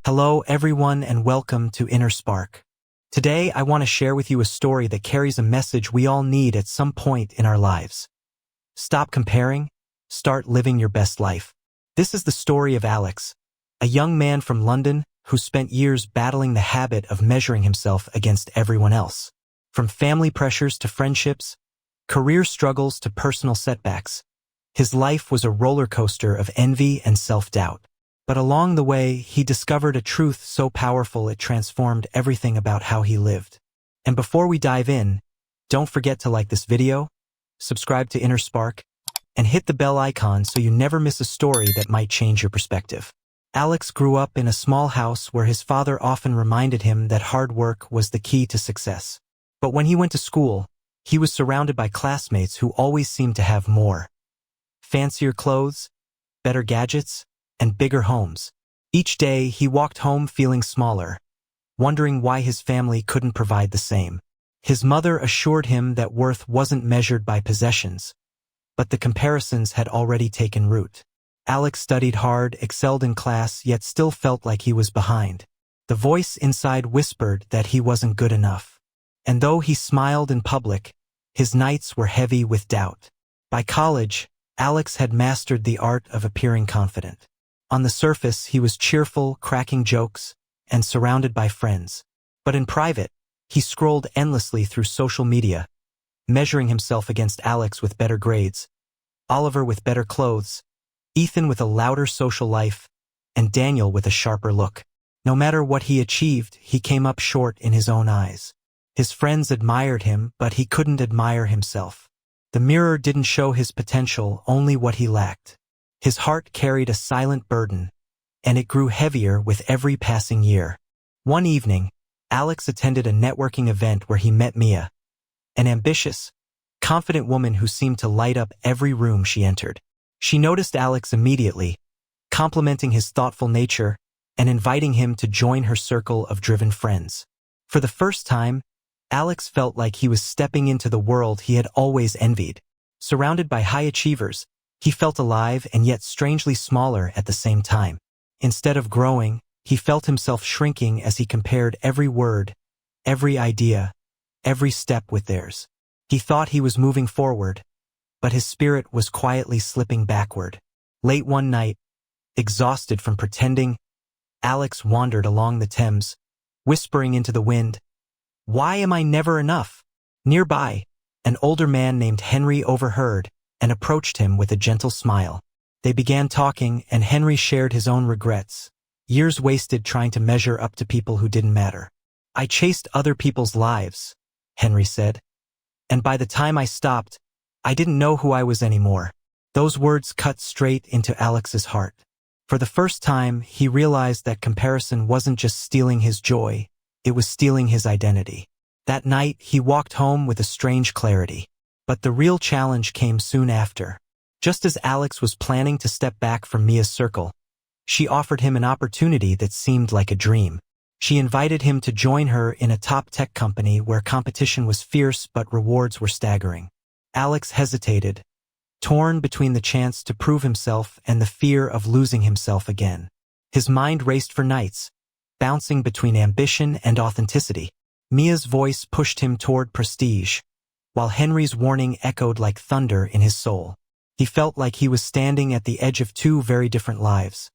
Hello everyone and welcome to Inner Spark. Today I want to share with you a story that carries a message we all need at some point in our lives. Stop comparing, start living your best life. This is the story of Alex, a young man from London who spent years battling the habit of measuring himself against everyone else. From family pressures to friendships, career struggles to personal setbacks, his life was a roller coaster of envy and self-doubt. But along the way, he discovered a truth so powerful it transformed everything about how he lived. And before we dive in, don't forget to like this video, subscribe to Inner Spark, and hit the bell icon so you never miss a story that might change your perspective. Alex grew up in a small house where his father often reminded him that hard work was the key to success. But when he went to school, he was surrounded by classmates who always seemed to have more. Fancier clothes, better gadgets, and bigger homes. Each day, he walked home feeling smaller, wondering why his family couldn't provide the same. His mother assured him that worth wasn't measured by possessions, but the comparisons had already taken root. Alex studied hard, excelled in class, yet still felt like he was behind. The voice inside whispered that he wasn't good enough. And though he smiled in public, his nights were heavy with doubt. By college, Alex had mastered the art of appearing confident. On the surface, he was cheerful, cracking jokes, and surrounded by friends. But in private, he scrolled endlessly through social media, measuring himself against Alex with better grades, Oliver with better clothes, Ethan with a louder social life, and Daniel with a sharper look. No matter what he achieved, he came up short in his own eyes. His friends admired him, but he couldn't admire himself. The mirror didn't show his potential, only what he lacked. His heart carried a silent burden, and it grew heavier with every passing year. One evening, Alex attended a networking event where he met Mia, an ambitious, confident woman who seemed to light up every room she entered. She noticed Alex immediately, complimenting his thoughtful nature and inviting him to join her circle of driven friends. For the first time, Alex felt like he was stepping into the world he had always envied. Surrounded by high achievers, he felt alive and yet strangely smaller at the same time. Instead of growing, he felt himself shrinking as he compared every word, every idea, every step with theirs. He thought he was moving forward, but his spirit was quietly slipping backward. Late one night, exhausted from pretending, Alex wandered along the Thames, whispering into the wind, "Why am I never enough?" Nearby, an older man named Henry overheard and approached him with a gentle smile. They began talking, and Henry shared his own regrets. Years wasted trying to measure up to people who didn't matter. "I chased other people's lives," Henry said, "and by the time I stopped, I didn't know who I was anymore." Those words cut straight into Alex's heart. For the first time, he realized that comparison wasn't just stealing his joy, it was stealing his identity. That night, he walked home with a strange clarity. But the real challenge came soon after. Just as Alex was planning to step back from Mia's circle, she offered him an opportunity that seemed like a dream. She invited him to join her in a top tech company where competition was fierce but rewards were staggering. Alex hesitated, torn between the chance to prove himself and the fear of losing himself again. His mind raced for nights, bouncing between ambition and authenticity. Mia's voice pushed him toward prestige, while Henry's warning echoed like thunder in his soul. He felt like he was standing at the edge of two very different lives,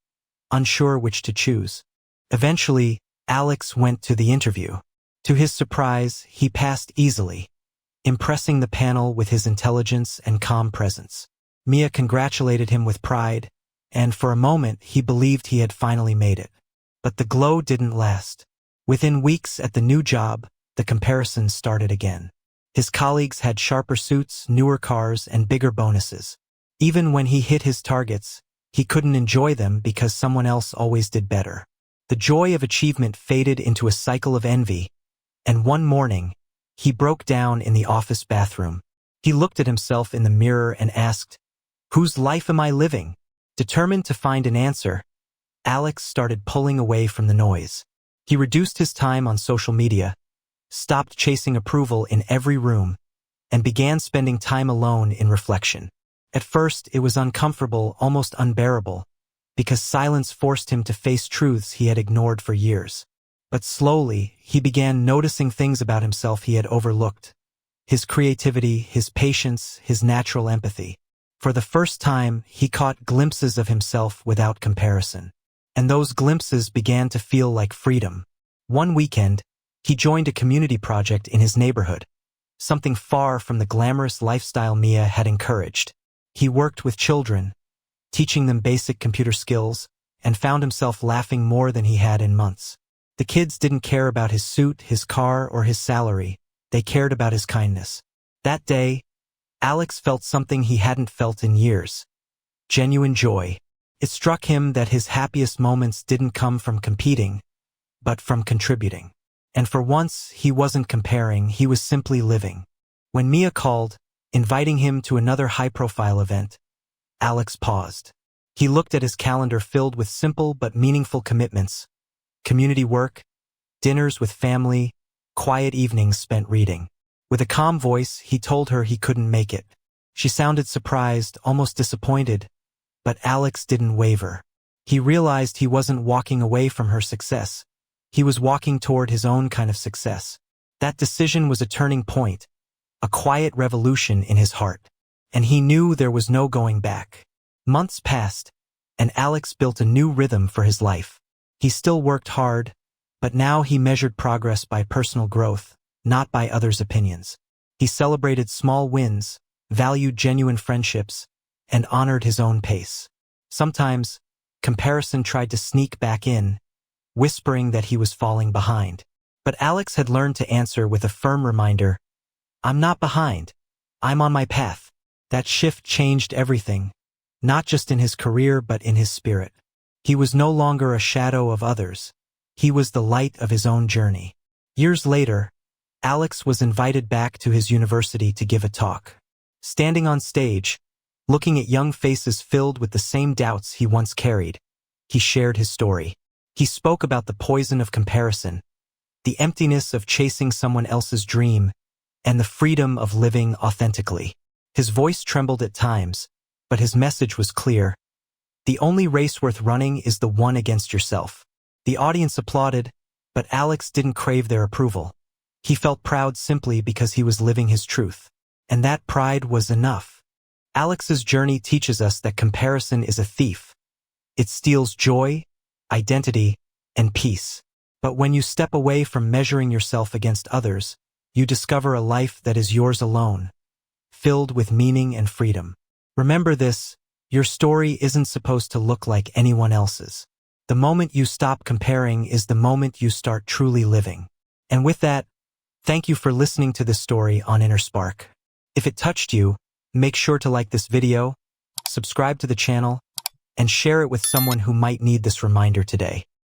unsure which to choose. Eventually, Alex went to the interview. To his surprise, he passed easily, impressing the panel with his intelligence and calm presence. Mia congratulated him with pride, and for a moment he believed he had finally made it. But the glow didn't last. Within weeks at the new job, the comparisons started again. His colleagues had sharper suits, newer cars, and bigger bonuses. Even when he hit his targets, he couldn't enjoy them because someone else always did better. The joy of achievement faded into a cycle of envy, and one morning, he broke down in the office bathroom. He looked at himself in the mirror and asked, "Whose life am I living?" Determined to find an answer, Alex started pulling away from the noise. He reduced his time on social media, stopped chasing approval in every room, and began spending time alone in reflection. At first, it was uncomfortable, almost unbearable, because silence forced him to face truths he had ignored for years. But slowly, he began noticing things about himself he had overlooked. His creativity, his patience, his natural empathy. For the first time, he caught glimpses of himself without comparison. And those glimpses began to feel like freedom. One weekend, he joined a community project in his neighborhood, something far from the glamorous lifestyle Mia had encouraged. He worked with children, teaching them basic computer skills, and found himself laughing more than he had in months. The kids didn't care about his suit, his car, or his salary. They cared about his kindness. That day, Alex felt something he hadn't felt in years. Genuine joy. It struck him that his happiest moments didn't come from competing, but from contributing. And for once, he wasn't comparing, he was simply living. When Mia called, inviting him to another high-profile event, Alex paused. He looked at his calendar filled with simple but meaningful commitments: community work, dinners with family, quiet evenings spent reading. With a calm voice, he told her he couldn't make it. She sounded surprised, almost disappointed, but Alex didn't waver. He realized he wasn't walking away from her success. He was walking toward his own kind of success. That decision was a turning point, a quiet revolution in his heart. And he knew there was no going back. Months passed, and Alex built a new rhythm for his life. He still worked hard, but now he measured progress by personal growth, not by others' opinions. He celebrated small wins, valued genuine friendships, and honored his own pace. Sometimes, comparison tried to sneak back in, whispering that he was falling behind. But Alex had learned to answer with a firm reminder: "I'm not behind. I'm on my path." That shift changed everything, not just in his career but in his spirit. He was no longer a shadow of others. He was the light of his own journey. Years later, Alex was invited back to his university to give a talk. Standing on stage, looking at young faces filled with the same doubts he once carried, he shared his story. He spoke about the poison of comparison, the emptiness of chasing someone else's dream, and the freedom of living authentically. His voice trembled at times, but his message was clear. The only race worth running is the one against yourself. The audience applauded, but Alex didn't crave their approval. He felt proud simply because he was living his truth. And that pride was enough. Alex's journey teaches us that comparison is a thief. It steals joy, identity, and peace. But when you step away from measuring yourself against others, you discover a life that is yours alone, filled with meaning and freedom. Remember this: your story isn't supposed to look like anyone else's. The moment you stop comparing is the moment you start truly living. And with that, thank you for listening to this story on Inner Spark. If it touched you, make sure to like this video, subscribe to the channel, and share it with someone who might need this reminder today.